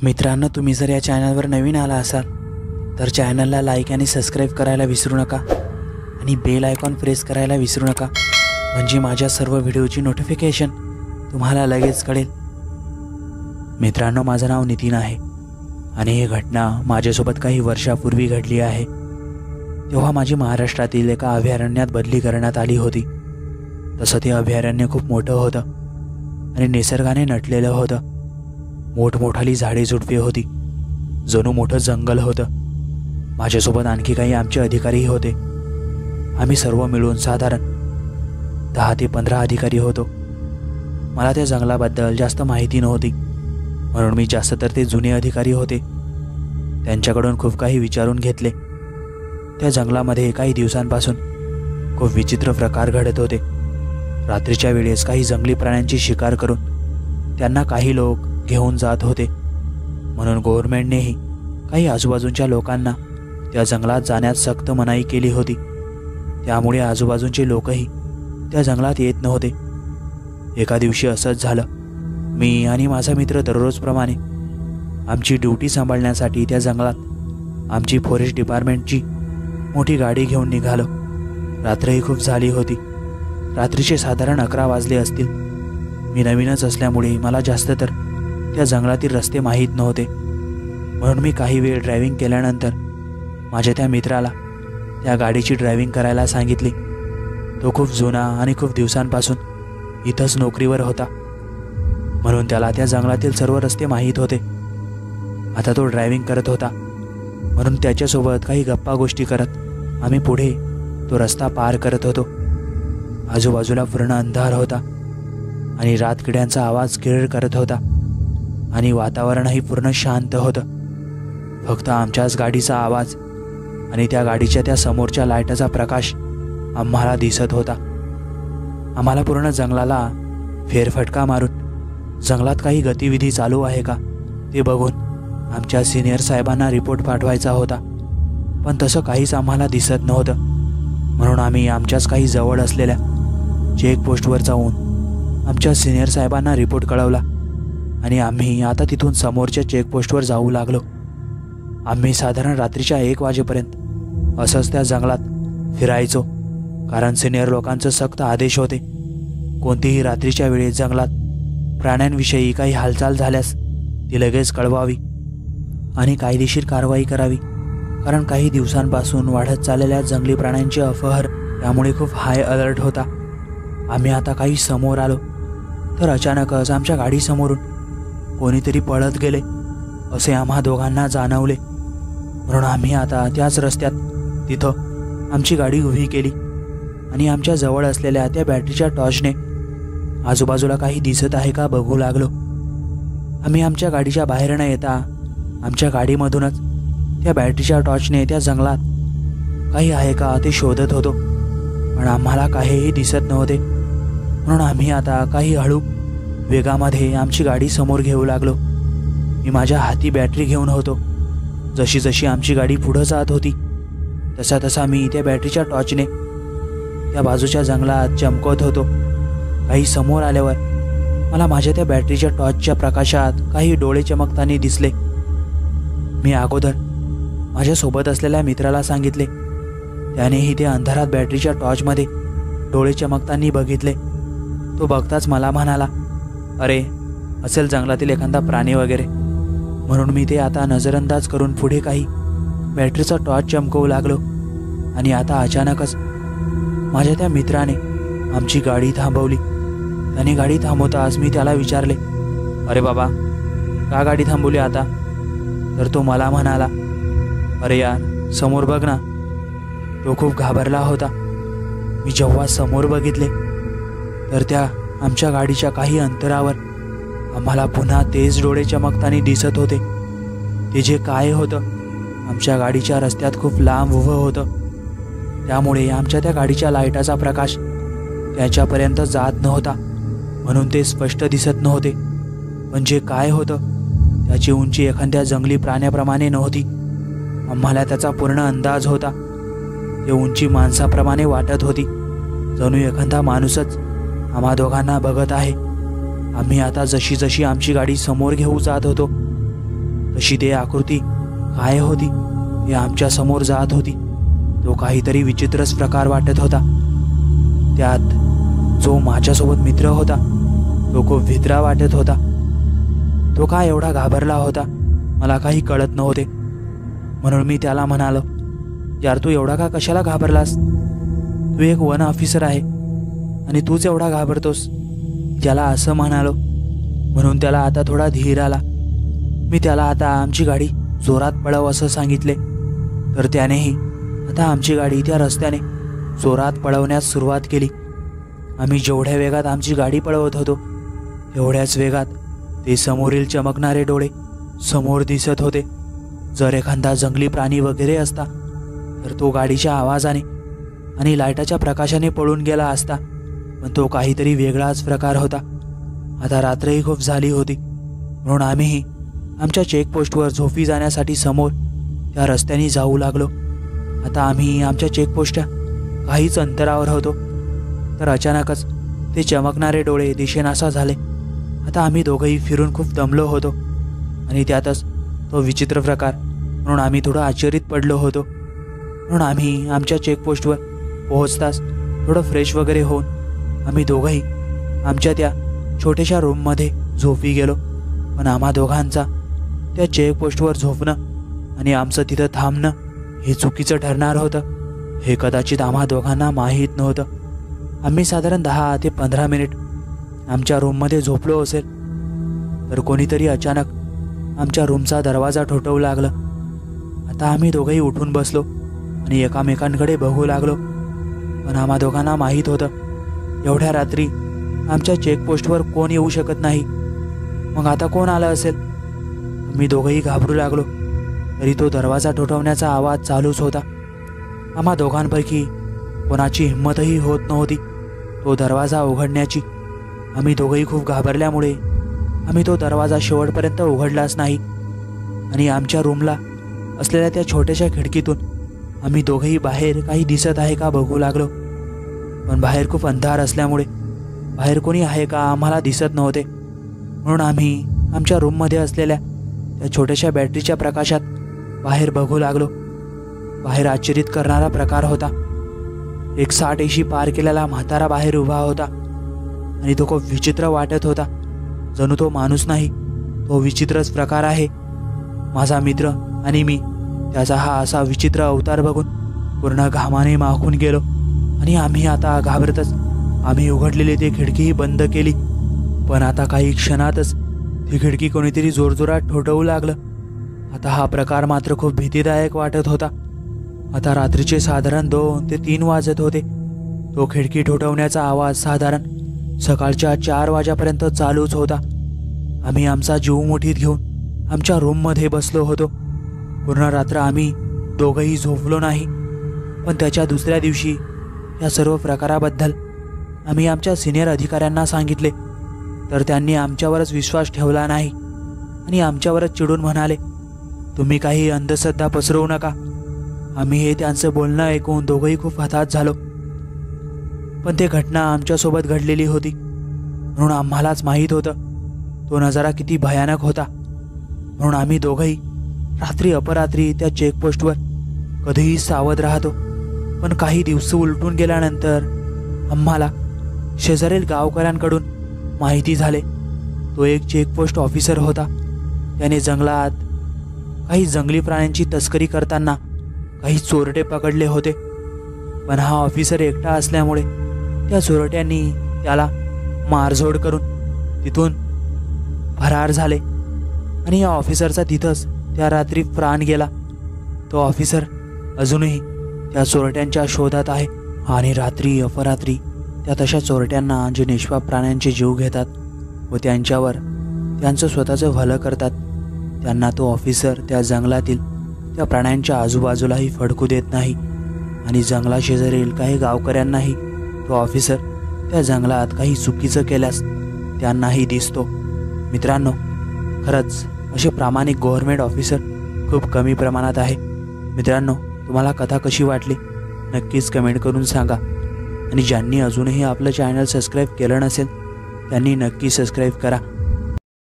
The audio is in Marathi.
मित्रांनो, तुम्ही जर या चॅनलवर नवीन आला असाल तर चॅनलला लाईक आणि सबस्क्राईब करायला विसरू नका आणि बेल आयकॉन प्रेस करायला विसरू नका, म्हणजे माझ्या सर्व व्हिडिओची नोटिफिकेशन तुम्हाला लगेच कळेल। मित्रांनो, माझं नाव नितीन आहे आणि ही घटना माझ्यासोबत काही वर्षापूर्वी घडली आहे। तेव्हा माझी महाराष्ट्रातील एका अभयारण्यात बदली करण्यात आली होती। तसं ते अभयारण्य खूप मोठं होतं आणि निसर्गाने नटलेलं होतं। मोठमोठाली झाडे झुडपे होती, जणू मोठं जंगल होतं। माझ्यासोबत आणखी काही आमचे अधिकारी होते। आम्ही सर्व मिळून साधारण 10 ते 15 अधिकारी होतो। मला त्या जंगलाबद्दल जास्त माहिती नव्हती, म्हणून मी जास्त तर ते जुने अधिकारी होते त्यांच्याकडून खूप काही विचारून घेतले। त्या जंगलामध्ये काही दिवसांपासून खूप विचित्र प्रकार घडत होते। रात्रीच्या वेळेस काही जंगली प्राण्यांची शिकार करून त्यांना काही लोक घेऊन जात होते, म्हणून गव्हर्नमेंटनेही काही आजूबाजूच्या लोकांना त्या जंगलात जाण्यास सक्त मनाई केली होती। त्यामुळे आजूबाजूचे लोकही त्या जंगलात येत नव्हते। एका दिवशी असंच झालं। मी आणि माझा मित्र दररोजप्रमाणे आमची ड्युटी सांभाळण्यासाठी त्या जंगलात आमची फॉरेस्ट डिपार्टमेंटची मोठी गाडी घेऊन निघालो। रात्रही खूप झाली होती। रात्रीचे साधारण 11 वाजले असतील। मी नवीनच असल्यामुळे मला जास्त तर त्या जंगलातील रस्ते माहीत नव्हते, म्हणून मी काही वेळ ड्रायव्हिंग केल्यानंतर माझ्या त्या मित्राला त्या गाडीची ड्रायव्हिंग करायला सांगितली। तो खूप जुना आणि खूप दिवसांपासून इथंच नोकरीवर होता, म्हणून त्याला त्या जंगलातील सर्व रस्ते माहीत होते। आता तो ड्रायव्हिंग करत होता, म्हणून त्याच्यासोबत काही गप्पा गोष्टी करत आम्ही पुढे तो रस्ता पार करत होतो। आजूबाजूला पूर्ण अंधार होता आणि रातकिड्यांचा आवाज किरकिर करत होता आणि वातावरणही पूर्ण शांत होतं। फक्त आमच्याच गाडीचा आवाज आणि त्या गाडीच्या त्या समोरच्या लाईटाचा प्रकाश आम्हाला दिसत होता। आम्हाला पूर्ण जंगलाला फेरफटका मारून जंगलात काही गतिविधी चालू आहे का ते बघून आमच्या सिनियर साहेबांना रिपोर्ट पाठवायचा होता, पण तसं काहीच आम्हाला दिसत नव्हतं। म्हणून आम्ही आमच्याच काही जवळ असलेल्या चेकपोस्टवर जाऊन आमच्या सिनियर साहेबांना रिपोर्ट कळवला आणि आम्ही आता तिथून समोरच्या चेकपोस्टवर जाऊ लागलो। आम्ही साधारण रात्रीच्या 1 वाजेपर्यंत असंच त्या जंगलात फिरायचो, कारण सिनियर लोकांचं सक्त आदेश होते कोणतीही रात्रीच्या वेळेस जंगलात प्राण्यांविषयी काही हालचाल झाल्यास ती लगेच कळवावी आणि कायदेशीर कारवाई करावी, कारण काही दिवसांपासून वाढत चाललेल्या जंगली प्राण्यांचे अपहर त्यामुळे खूप हाय अलर्ट होता। आम्ही आता काही समोर आलो तर अचानकच आमच्या गाडीसमोरून कोणीतरी पळत गेले असे आम्हा दोघांना जाणवले, म्हणून आम्ही आता त्याच रस्त्यात तिथं आमची गाडी उभी केली आणि आमच्या जवळ असलेल्या त्या बॅटरीच्या टॉर्चने आजूबाजूला काही दिसत आहे का बघू लागलो। आम्ही आमच्या गाडीच्या बाहेर न येता आमच्या गाडीमधूनच त्या बॅटरीच्या टॉर्चने त्या जंगलात काही आहे का ते शोधत होतो, पण आम्हाला काहीही दिसत नव्हते। म्हणून आम्ही आता काही हळू वेगामध्ये आमची गाडी समोर घेऊ लागलो। मी माझ्या हाती बॅटरी घेऊन होतो। जशी जशी आमची गाडी पुढे जात होती तसा तसा मी त्या बॅटरीच्या टॉर्चने त्या बाजूच्या जंगलात चमकवत होतो। काही समोर आल्यावर मला माझ्या त्या बॅटरीच्या टॉर्चच्या प्रकाशात काही डोळे चमकताना दिसले। मी अगोदर माझ्यासोबत असलेल्या मित्राला सांगितले, त्यानेही त्या अंधारात बॅटरीच्या टॉर्चमध्ये डोळे चमकताना बघितले। तो बघताच मला म्हणाला, अरे असेल जंगलातील एखादा प्राणी वगैरे, म्हणून मी ते आता नजरअंदाज करून पुढे काही बॅटरीचा टॉर्च चमकवू लागलो। आणि आता अचानकच माझ्या त्या मित्राने आमची गाडी थांबवली। त्याने गाडी थांबवताच मी त्याला विचारले, अरे बाबा, का गाडी थांबवली आता? तर तो मला म्हणाला, अरे यार समोर बघ ना। तो खूप घाबरला होता। मी जेव्हा समोर बघितले तर त्या आमच्या गाडीच्या काही अंतरावर आम्हाला पुन्हा तेच डोळे चमकताना दिसत होते। ते जे काय होतं आमच्या गाडीच्या रस्त्यात खूप लांब उभं होतं, त्यामुळे आमच्या त्या गाडीच्या लाईटाचा प्रकाश त्याच्यापर्यंत जात नव्हता, म्हणून ते स्पष्ट दिसत नव्हते। पण जे काय होतं त्याची उंची एखाद्या जंगली प्राण्याप्रमाणे नव्हती। आम्हाला त्याचा पूर्ण अंदाज होता। ते उंची माणसाप्रमाणे वाटत होती, जणू एखादा माणूसच आम्हा दोघांना बघत आहे। आम्ही आता जशी जशी आमची गाडी समोर घेऊ जात होतो तशी ते आकृती काय होती हे आमच्या समोर जात होती. तो काहीतरी विचित्रच प्रकार वाटत होता. त्यात जो माझ्यासोबत मित्र होता तो खूप भित्रा वाटत होता. तो का एवढा घाबरला होता मला काही कळत नव्हते. म्हणून मी त्याला म्हणालो, यार तू एवढा का कशाला घाबरलास? तू एक वन ऑफिसर आहे आणि तूच एवढा घाबरतोस. त्याला असं म्हणालो. म्हणून त्याला आता थोडा धीर आला. मी त्याला आता आमची गाडी जोरात पळव असं सांगितले. तर त्यानेही आता आमची गाडी त्या रस्त्याने जोरात पळवण्यास सुरुवात केली. आम्ही जेवढ्या वेगात आमची गाडी पळवत होतो तेवढ्याच वेगात ते समोरील चमकणारे डोळे समोर दिसत होते. जर एखादा जंगली प्राणी वगैरे असता तर तो गाडीच्या आवाजाने आणि लाईटाच्या प्रकाशाने पळून गेला असता. पण तो काहीतरी वेगळाच प्रकार होता. आता रात्रही खूप झाली होती म्हणून आम्हीही आमच्या चेकपोस्टवर झोपी जाण्यासाठी समोर त्या रस्त्याने जाऊ लागलो. आता आम्ही आमच्या चेकपोस्टच्या काहीच अंतरावर होतो तर अचानकच ते चमकणारे डोळे दिसेनासा झाले. आता आम्ही दोघंही फिरून खूप दमलो होतो आणि त्यातच तो विचित्र प्रकार म्हणून आम्ही थोडं आश्चर्यित पडलो होतो. म्हणून आम्ही आमच्या चेकपोस्टवर पोहोचताच थोडं फ्रेश वगैरे होऊन आम्ही दोघंही आमच्या त्या छोट्याशा रूममध्ये झोपी गेलो. पण आम्हा दोघांचा त्या चेकपोस्टवर झोपणं आणि आमचं तिथं थांबणं हे चुकीचं ठरणार होतं हे कदाचित आम्हा दोघांना माहीत नव्हतं. आम्ही साधारण 10 ते 15 मिनिट आमच्या रूममध्ये झोपलो असेल तर कोणीतरी अचानक आमच्या रूमचा दरवाजा ठोठवू लागलं. आता आम्ही दोघंही उठून बसलो आणि एकामेकांकडे बघू लागलो. पण आम्हा दोघांना माहीत होतं एवढ्या रात्री आमच्या चेकपोस्टवर कोण येऊ शकत नाही. मग आता कोण आलं असेल? आम्ही दोघंही घाबरू लागलो. तरी तो दरवाजा ठोठवण्याचा आवाज चालूच होता. आम्हा दोघांपैकी कोणाची हिंमतही होत नव्हती तो दरवाजा उघडण्याची. आम्ही दोघंही खूप घाबरल्यामुळे आम्ही तो दरवाजा शेवटपर्यंत उघडलाच नाही आणि आमच्या रूमला असलेल्या त्या छोट्याशा खिडकीतून आम्ही दोघंही बाहेर काही दिसत आहे का बघू लागलो. पण बाहेर खूप अंधार असल्यामुळे बाहेर कोणी आहे का आम्हाला दिसत नव्हते. म्हणून आम्ही आमच्या रूममध्ये असलेल्या त्या छोट्याशा बॅटरीच्या प्रकाशात बाहेर बघू लागलो. बाहेर आश्चर्यित करणारा प्रकार होता. एक 60-80 पार केलेला म्हातारा बाहेर उभा होता आणि तो खूप विचित्र वाटत होता. जणू तो माणूस नाही, तो विचित्रच प्रकार आहे. माझा मित्र आणि मी त्याचा हा असा विचित्र अवतार बघून पूर्ण घामाने माखून गेलो आणि आम्ही आता घाबरतच आम्ही उघडलेली ती खिडकीही बंद केली. पण आता काही क्षणातच ती खिडकी कोणीतरी जोरजोरात ठोठवू लागलं. आता हा प्रकार मात्र खूप भीतीदायक वाटत होता. आता रात्रीचे साधारण 2 ते 3 वाजत होते. तो खिडकी ठोठवण्याचा आवाज साधारण सकाळच्या 4 वाजेपर्यंत चालूच होता. आम्ही आमचा जीव मुठीत घेऊन आमच्या रूममध्ये बसलो होतो. पूर्ण रात्र आम्ही दोघंही झोपलो नाही. पण त्याच्या दुसऱ्या दिवशी या सर्व प्रकाराबद्दल आम्ही आमच्या सिनियर अधिकाऱ्यांना सांगितले तर त्यांनी आमच्यावरच विश्वास ठेवला नाही आणि आमच्यावरच चिडून म्हणाले, तुम्ही काही अंधश्रद्धा पसरवू नका. आम्ही हे त्यांचं बोलणं ऐकून दोघंही खूप हताश झालो. पण ते घटना आमच्यासोबत घडलेली होती म्हणून आम्हालाच माहीत होतं तो नजारा किती भयानक होता. म्हणून आम्ही दोघंही रात्री अपरात्री त्या चेकपोस्टवर कधीही सावध राहतो. पण काही दिवस उलटून गेल्यानंतर आम्हाला शेजारील गावकऱ्यांकडून माहिती झाले तो एक चेकपोस्ट ऑफिसर होता. त्याने जंगलात काही जंगली प्राण्यांची तस्करी करताना काही चोरटे पकडले होते. पण हा ऑफिसर एकटा असल्यामुळे त्या चोरट्यांनी त्याला मारझोड करून तिथून फरार झाले आणि या ऑफिसरचा तिथंच त्या रात्री प्राण गेला. तो ऑफिसर अजूनही त्या चोरट्यांच्या शोधात आहे आणि रात्री अपरात्री त्या तशा चोरट्यांना जे निष्पाप प्राण्यांचे जीव घेतात व त्यांच्यावर त्यांचं स्वतःचं भलं करतात त्यांना तो ऑफिसर त्या जंगलातील त्या प्राण्यांच्या आजूबाजूलाही फडकू देत नाही आणि जंगलाशेजारील काही गावकऱ्यांनाही तो ऑफिसर त्या जंगलात काही चुकीचं केल्यास त्यांनाही दिसतो. मित्रांनो, खरंच असे प्रामाणिक गव्हर्नमेंट ऑफिसर खूप कमी प्रमाणात आहे. मित्रांनो, तुम्हाला कथा कशी वाटली नक्कीच कमेंट करून सांगा आणि ज्यांनी अजूनही आपलं चॅनल सबस्क्राईब केलं नसेल त्यांनी नक्की सबस्क्राईब करा.